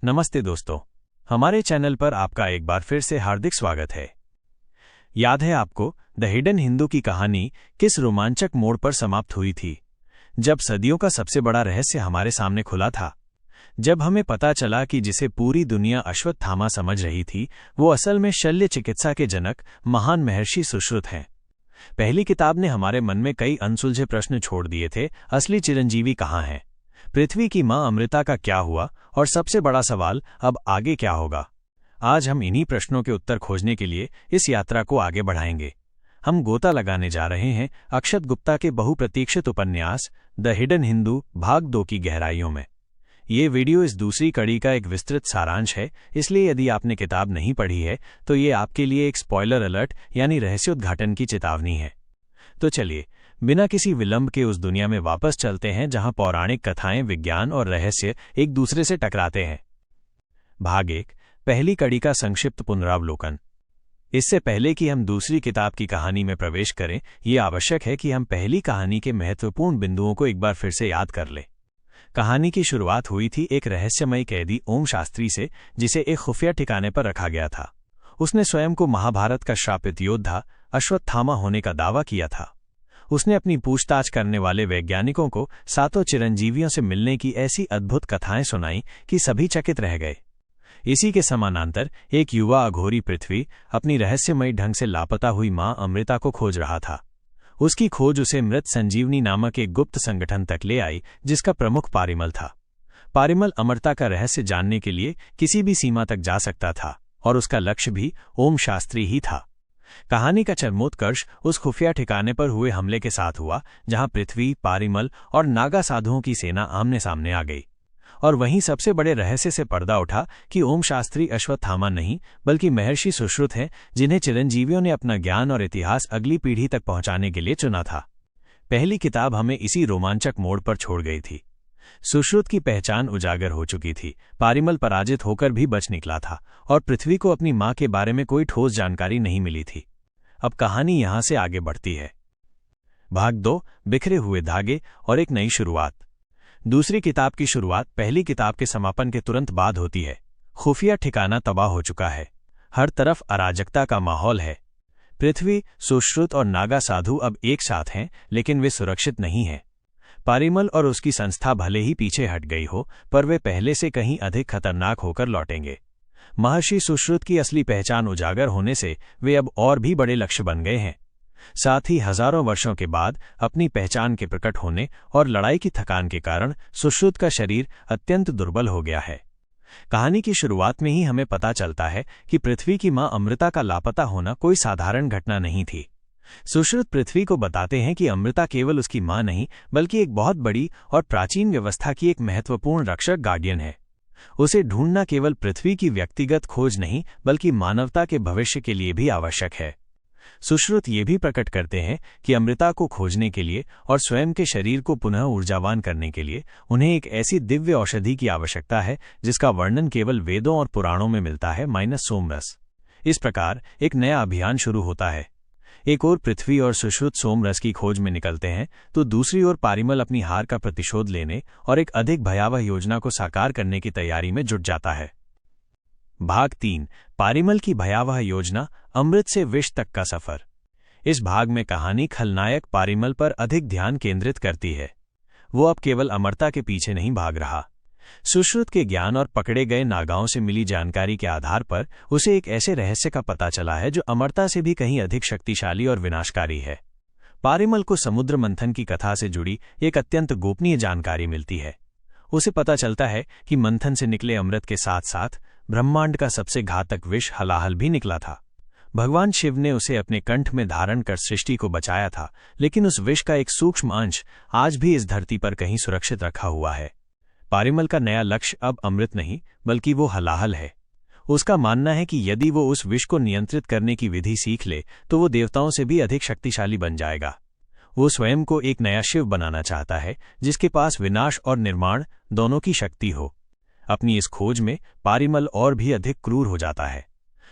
नमस्ते दोस्तों, हमारे चैनल पर आपका एक बार फिर से हार्दिक स्वागत है। याद है आपको द हिडन हिंदू की कहानी किस रोमांचक मोड़ पर समाप्त हुई थी, जब सदियों का सबसे बड़ा रहस्य हमारे सामने खुला था। जब हमें पता चला कि जिसे पूरी दुनिया अश्वत्थामा समझ रही थी वो असल में शल्य चिकित्सा के जनक महान महर्षि सुश्रुत हैं। पहली किताब ने हमारे मन में कई अनसुलझे प्रश्न छोड़ दिए थे। असली चिरंजीवी कहाँ हैं? पृथ्वी की मां अमृता का क्या हुआ? और सबसे बड़ा सवाल, अब आगे क्या होगा? आज हम इन्हीं प्रश्नों के उत्तर खोजने के लिए इस यात्रा को आगे बढ़ाएंगे। हम गोता लगाने जा रहे हैं अक्षत गुप्ता के बहुप्रतीक्षित उपन्यास द हिडन हिंदू भाग 2 की गहराइयों में। ये वीडियो इस दूसरी कड़ी का एक विस्तृत सारांश है, इसलिए यदि आपने किताब नहीं पढ़ी है तो ये आपके लिए एक स्पॉइलर अलर्ट यानी रहस्योद्घाटन की चेतावनी है। तो चलिए, बिना किसी विलंब के उस दुनिया में वापस चलते हैं जहां पौराणिक कथाएं, विज्ञान और रहस्य एक दूसरे से टकराते हैं। भाग 1, पहली कड़ी का संक्षिप्त पुनरावलोकन। इससे पहले कि हम दूसरी किताब की कहानी में प्रवेश करें, ये आवश्यक है कि हम पहली कहानी के महत्वपूर्ण बिंदुओं को एक बार फिर से याद कर लें। कहानी की शुरुआत हुई थी एक रहस्यमयी कैदी ओम शास्त्री से, जिसे एक खुफिया ठिकाने पर रखा गया था। उसने स्वयं को महाभारत का श्रापित योद्धा अश्वत्थामा होने का दावा किया था। उसने अपनी पूछताछ करने वाले वैज्ञानिकों को 7 चिरंजीवियों से मिलने की ऐसी अद्भुत कथाएं सुनाई कि सभी चकित रह गए। इसी के समानांतर एक युवा अघोरी पृथ्वी अपनी रहस्यमयी ढंग से लापता हुई मां अमृता को खोज रहा था। उसकी खोज उसे मृत संजीवनी नामक एक गुप्त संगठन तक ले आई, जिसका प्रमुख पारिमल था। पारिमल अमृता का रहस्य जानने के लिए किसी भी सीमा तक जा सकता था, और उसका लक्ष्य भी ओम शास्त्री ही था। कहानी का चरमोत्कर्ष उस खुफिया ठिकाने पर हुए हमले के साथ हुआ, जहां पृथ्वी, पारिमल और नागा साधुओं की सेना आमने सामने आ गई। और वहीं सबसे बड़े रहस्य से पर्दा उठा कि ओम शास्त्री अश्वत्थामा नहीं बल्कि महर्षि सुश्रुत हैं, जिन्हें चिरंजीवियों ने अपना ज्ञान और इतिहास अगली पीढ़ी तक पहुंचाने के लिए चुना था। पहली किताब हमें इसी रोमांचक मोड़ पर छोड़ गई थी। सुश्रुत की पहचान उजागर हो चुकी थी, पारिमल पराजित होकर भी बच निकला था, और पृथ्वी को अपनी मां के बारे में कोई ठोस जानकारी नहीं मिली थी। अब कहानी यहां से आगे बढ़ती है। भाग 2, बिखरे हुए धागे और एक नई शुरुआत। दूसरी किताब की शुरुआत पहली किताब के समापन के तुरंत बाद होती है। खुफिया ठिकाना तबाह हो चुका है, हर तरफ अराजकता का माहौल है। पृथ्वी, सुश्रुत और नागा साधु अब एक साथ हैं, लेकिन वे सुरक्षित नहीं हैं। पारिमल और उसकी संस्था भले ही पीछे हट गई हो, पर वे पहले से कहीं अधिक खतरनाक होकर लौटेंगे। महर्षि सुश्रुत की असली पहचान उजागर होने से वे अब और भी बड़े लक्ष्य बन गए हैं। साथ ही हजारों वर्षों के बाद अपनी पहचान के प्रकट होने और लड़ाई की थकान के कारण सुश्रुत का शरीर अत्यंत दुर्बल हो गया है। कहानी की शुरुआत में ही हमें पता चलता है कि पृथ्वी की मां अमृता का लापता होना कोई साधारण घटना नहीं थी। सुश्रुत पृथ्वी को बताते हैं कि अमृता केवल उसकी मां नहीं बल्कि एक बहुत बड़ी और प्राचीन व्यवस्था की एक महत्वपूर्ण रक्षक गार्डियन है। उसे ढूंढना केवल पृथ्वी की व्यक्तिगत खोज नहीं बल्कि मानवता के भविष्य के लिए भी आवश्यक है। सुश्रुत ये भी प्रकट करते हैं कि अमृता को खोजने के लिए और स्वयं के शरीर को पुनः ऊर्जावान करने के लिए उन्हें एक ऐसी दिव्य औषधि की आवश्यकता है जिसका वर्णन केवल वेदों और पुराणों में मिलता है सोमरस। इस प्रकार एक नया अभियान शुरू होता है। एक ओर पृथ्वी और सुश्रुत सोमरस की खोज में निकलते हैं, तो दूसरी ओर पारिमल अपनी हार का प्रतिशोध लेने और एक अधिक भयावह योजना को साकार करने की तैयारी में जुट जाता है। भाग 3, पारिमल की भयावह योजना, अमृत से विष तक का सफर। इस भाग में कहानी खलनायक पारिमल पर अधिक ध्यान केंद्रित करती है। वो अब केवल अमरता के पीछे नहीं भाग रहा। सुश्रुत के ज्ञान और पकड़े गए नागाओं से मिली जानकारी के आधार पर उसे एक ऐसे रहस्य का पता चला है जो अमरता से भी कहीं अधिक शक्तिशाली और विनाशकारी है। पारिमल को समुद्र मंथन की कथा से जुड़ी एक अत्यंत गोपनीय जानकारी मिलती है। उसे पता चलता है कि मंथन से निकले अमृत के साथ साथ ब्रह्मांड का सबसे घातक विष हलाहल भी निकला था। भगवान शिव ने उसे अपने कंठ में धारण कर सृष्टि को बचाया था, लेकिन उस विष का एक सूक्ष्म अंश आज भी इस धरती पर कहीं सुरक्षित रखा हुआ है। पारिमल का नया लक्ष्य अब अमृत नहीं बल्कि वो हलाहल है। उसका मानना है कि यदि वो उस विष को नियंत्रित करने की विधि सीख ले तो वो देवताओं से भी अधिक शक्तिशाली बन जाएगा। वो स्वयं को एक नया शिव बनाना चाहता है, जिसके पास विनाश और निर्माण दोनों की शक्ति हो। अपनी इस खोज में पारिमल और भी अधिक क्रूर हो जाता है।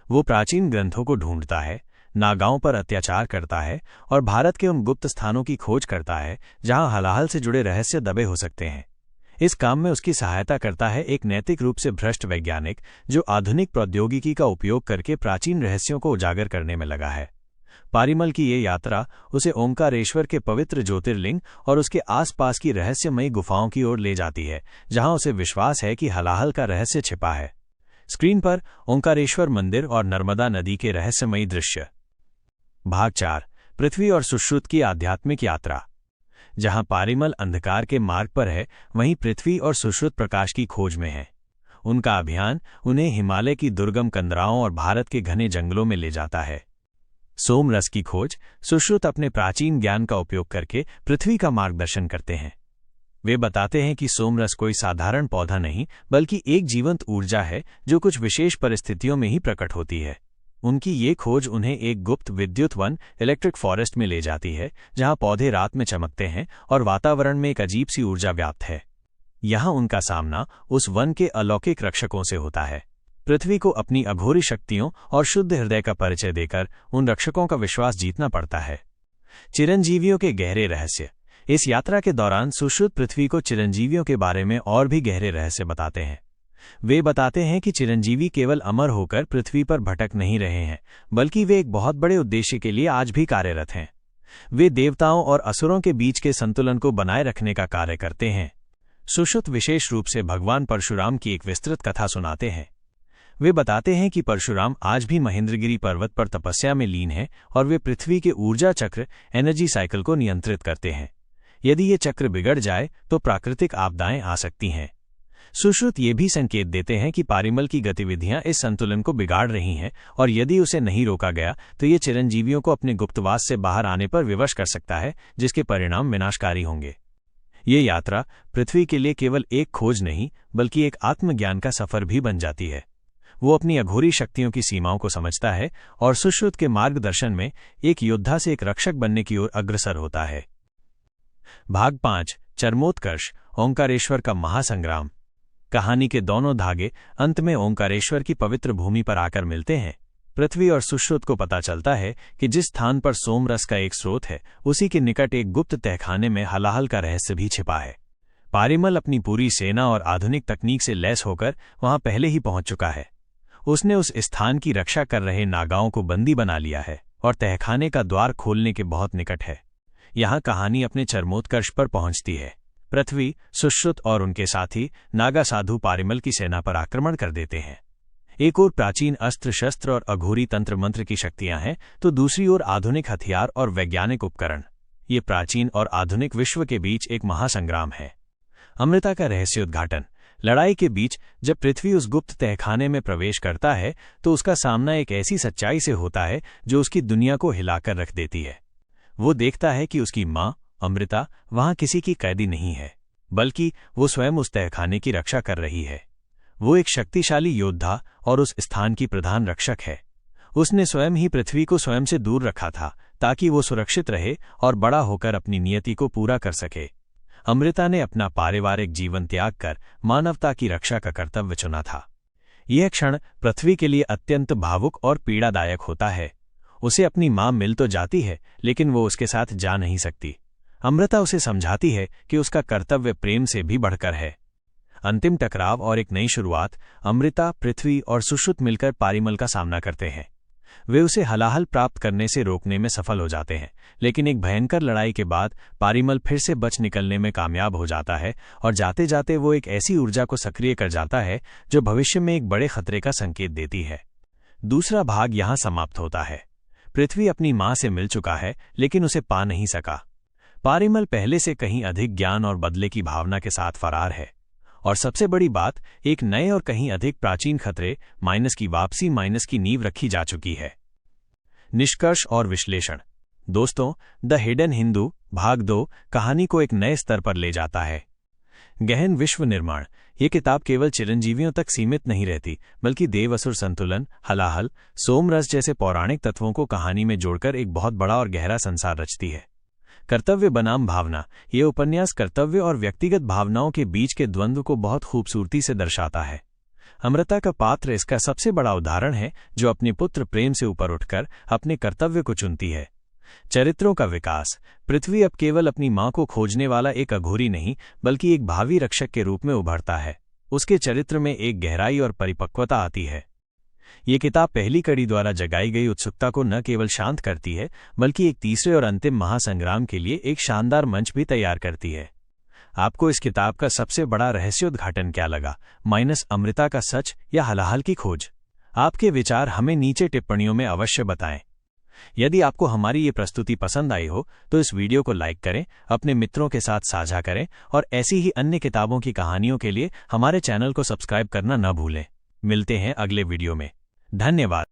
वो प्राचीन ग्रंथों को ढूंढता है, नागाओं पर अत्याचार करता है और भारत के उन गुप्त स्थानों की खोज करता है जहां हलाहल से जुड़े रहस्य दबे हो सकते हैं। इस काम में उसकी सहायता करता है एक नैतिक रूप से भ्रष्ट वैज्ञानिक जो आधुनिक प्रौद्योगिकी का उपयोग करके प्राचीन रहस्यों को उजागर करने में लगा है। पारिमल की ये यात्रा उसे ओंकारेश्वर के पवित्र ज्योतिर्लिंग और उसके आसपास की रहस्यमयी गुफाओं की ओर ले जाती है, जहां उसे विश्वास है कि हलाहल का रहस्य छिपा है। स्क्रीन पर ओंकारेश्वर मंदिर और नर्मदा नदी के रहस्यमयी दृश्य। भाग 4, पृथ्वी और सुश्रुत की आध्यात्मिक यात्रा। जहां पारिमल अंधकार के मार्ग पर है, वहीं पृथ्वी और सुश्रुत प्रकाश की खोज में है। उनका अभियान उन्हें हिमालय की दुर्गम कंदराओं और भारत के घने जंगलों में ले जाता है। सोमरस की खोज। सुश्रुत अपने प्राचीन ज्ञान का उपयोग करके पृथ्वी का मार्गदर्शन करते हैं। वे बताते हैं कि सोमरस कोई साधारण पौधा नहीं, बल्कि एक जीवंत ऊर्जा है जो कुछ विशेष परिस्थितियों में ही प्रकट होती है। उनकी ये खोज उन्हें एक गुप्त विद्युत वन इलेक्ट्रिक फॉरेस्ट में ले जाती है, जहां पौधे रात में चमकते हैं और वातावरण में एक अजीब सी ऊर्जा व्याप्त है। यहां उनका सामना उस वन के अलौकिक रक्षकों से होता है। पृथ्वी को अपनी अघोरी शक्तियों और शुद्ध हृदय का परिचय देकर उन रक्षकों का विश्वास जीतना पड़ता है। चिरंजीवियों के गहरे रहस्य। इस यात्रा के दौरान सुश्रुत पृथ्वी को चिरंजीवियों के बारे में और भी गहरे रहस्य बताते हैं। वे बताते हैं कि चिरंजीवी केवल अमर होकर पृथ्वी पर भटक नहीं रहे हैं, बल्कि वे एक बहुत बड़े उद्देश्य के लिए आज भी कार्यरत हैं। वे देवताओं और असुरों के बीच के संतुलन को बनाए रखने का कार्य करते हैं। सुश्रुत विशेष रूप से भगवान परशुराम की एक विस्तृत कथा सुनाते हैं। वे बताते हैं कि परशुराम आज भी महेंद्रगिरी पर्वत पर तपस्या में लीन हैं और वे पृथ्वी के ऊर्जा चक्र एनर्जी साइकिल को नियंत्रित करते हैं। यदि ये चक्र बिगड़ जाए तो प्राकृतिक आपदाएं आ सकती हैं। सुश्रुत ये भी संकेत देते हैं कि पारिमल की गतिविधियां इस संतुलन को बिगाड़ रही हैं और यदि उसे नहीं रोका गया तो ये चिरंजीवियों को अपने गुप्तवास से बाहर आने पर विवश कर सकता है, जिसके परिणाम विनाशकारी होंगे। ये यात्रा पृथ्वी के लिए केवल एक खोज नहीं, बल्कि एक आत्मज्ञान का सफर भी बन जाती है। वो अपनी अघोरी शक्तियों की सीमाओं को समझता है और सुश्रुत के मार्गदर्शन में एक योद्धा से एक रक्षक बनने की ओर अग्रसर होता है। भाग 5, चरमोत्कर्ष, ओंकारेश्वर का महासंग्राम। कहानी के दोनों धागे अंत में ओंकारेश्वर की पवित्र भूमि पर आकर मिलते हैं। पृथ्वी और सुश्रुत को पता चलता है कि जिस स्थान पर सोमरस का एक स्रोत है, उसी के निकट एक गुप्त तहखाने में हलाहल का रहस्य भी छिपा है। पारिमल अपनी पूरी सेना और आधुनिक तकनीक से लैस होकर वहां पहले ही पहुंच चुका है। उसने उस स्थान की रक्षा कर रहे नागाओं को बंदी बना लिया है और तहखाने का द्वार खोलने के बहुत निकट है। यहां कहानी अपने चरमोत्कर्ष पर पहुंचती है। पृथ्वी, सुश्रुत और उनके साथी नागा साधु पारिमल की सेना पर आक्रमण कर देते हैं। एक ओर प्राचीन अस्त्र शस्त्र और अघोरी तंत्र मंत्र की शक्तियां हैं, तो दूसरी ओर आधुनिक हथियार और वैज्ञानिक उपकरण। ये प्राचीन और आधुनिक विश्व के बीच एक महासंग्राम है। अमृता का रहस्योद्घाटन। लड़ाई के बीच जब पृथ्वी उस गुप्त तहखाने में प्रवेश करता है तो उसका सामना एक ऐसी सच्चाई से होता है जो उसकी दुनिया को हिलाकर रख देती है। वो देखता है कि उसकी मां अमृता वहां किसी की कैदी नहीं है, बल्कि वो स्वयं उस तहखाने की रक्षा कर रही है। वो एक शक्तिशाली योद्धा और उस स्थान की प्रधान रक्षक है। उसने स्वयं ही पृथ्वी को स्वयं से दूर रखा था ताकि वो सुरक्षित रहे और बड़ा होकर अपनी नियति को पूरा कर सके। अमृता ने अपना पारिवारिक जीवन त्याग कर मानवता की रक्षा का कर्तव्य चुना था। यह क्षण पृथ्वी के लिए अत्यंत भावुक और पीड़ादायक होता है। उसे अपनी मां मिल तो जाती है, लेकिन वो उसके साथ जा नहीं सकती। अमृता उसे समझाती है कि उसका कर्तव्य प्रेम से भी बढ़कर है। अंतिम टकराव और एक नई शुरुआत। अमृता, पृथ्वी और सुश्रुत मिलकर पारिमल का सामना करते हैं। वे उसे हलाहल प्राप्त करने से रोकने में सफल हो जाते हैं, लेकिन एक भयंकर लड़ाई के बाद पारिमल फिर से बच निकलने में कामयाब हो जाता है और जाते जाते वो एक ऐसी ऊर्जा को सक्रिय कर जाता है जो भविष्य में एक बड़े खतरे का संकेत देती है। दूसरा भाग यहां समाप्त होता है। पृथ्वी अपनी मां से मिल चुका है, लेकिन उसे पा नहीं सका। पारिमल पहले से कहीं अधिक ज्ञान और बदले की भावना के साथ फरार है। और सबसे बड़ी बात, एक नए और कहीं अधिक प्राचीन खतरे माइनस की वापसी माइनस की नींव रखी जा चुकी है। निष्कर्ष और विश्लेषण। दोस्तों, द हिडन हिंदू भाग 2 कहानी को एक नए स्तर पर ले जाता है। गहन विश्व निर्माण। ये किताब केवल चिरंजीवियों तक सीमित नहीं रहती, बल्कि देव असुर संतुलन, हलाहल, सोमरस जैसे पौराणिक तत्वों को कहानी में जोड़कर एक बहुत बड़ा और गहरा संसार रचती है। कर्तव्य बनाम भावना। ये उपन्यास कर्तव्य और व्यक्तिगत भावनाओं के बीच के द्वंद्व को बहुत खूबसूरती से दर्शाता है। अमृता का पात्र इसका सबसे बड़ा उदाहरण है, जो अपने पुत्र प्रेम से ऊपर उठकर अपने कर्तव्य को चुनती है। चरित्रों का विकास। पृथ्वी अब केवल अपनी मां को खोजने वाला एक अघोरी नहीं, बल्कि एक भावी रक्षक के रूप में उभरता है। उसके चरित्र में एक गहराई और परिपक्वता आती है। ये किताब पहली कड़ी द्वारा जगाई गई उत्सुकता को न केवल शांत करती है, बल्कि एक तीसरे और अंतिम महासंग्राम के लिए एक शानदार मंच भी तैयार करती है। आपको इस किताब का सबसे बड़ा रहस्योद्घाटन क्या लगा? अमृता का सच या हलाहल की खोज? आपके विचार हमें नीचे टिप्पणियों में अवश्य बताएं। यदि आपको हमारी ये प्रस्तुति पसंद आई हो तो इस वीडियो को लाइक करें, अपने मित्रों के साथ साझा करें और ऐसी ही अन्य किताबों की कहानियों के लिए हमारे चैनल को सब्सक्राइब करना न भूलें। मिलते हैं अगले वीडियो में। धन्यवाद।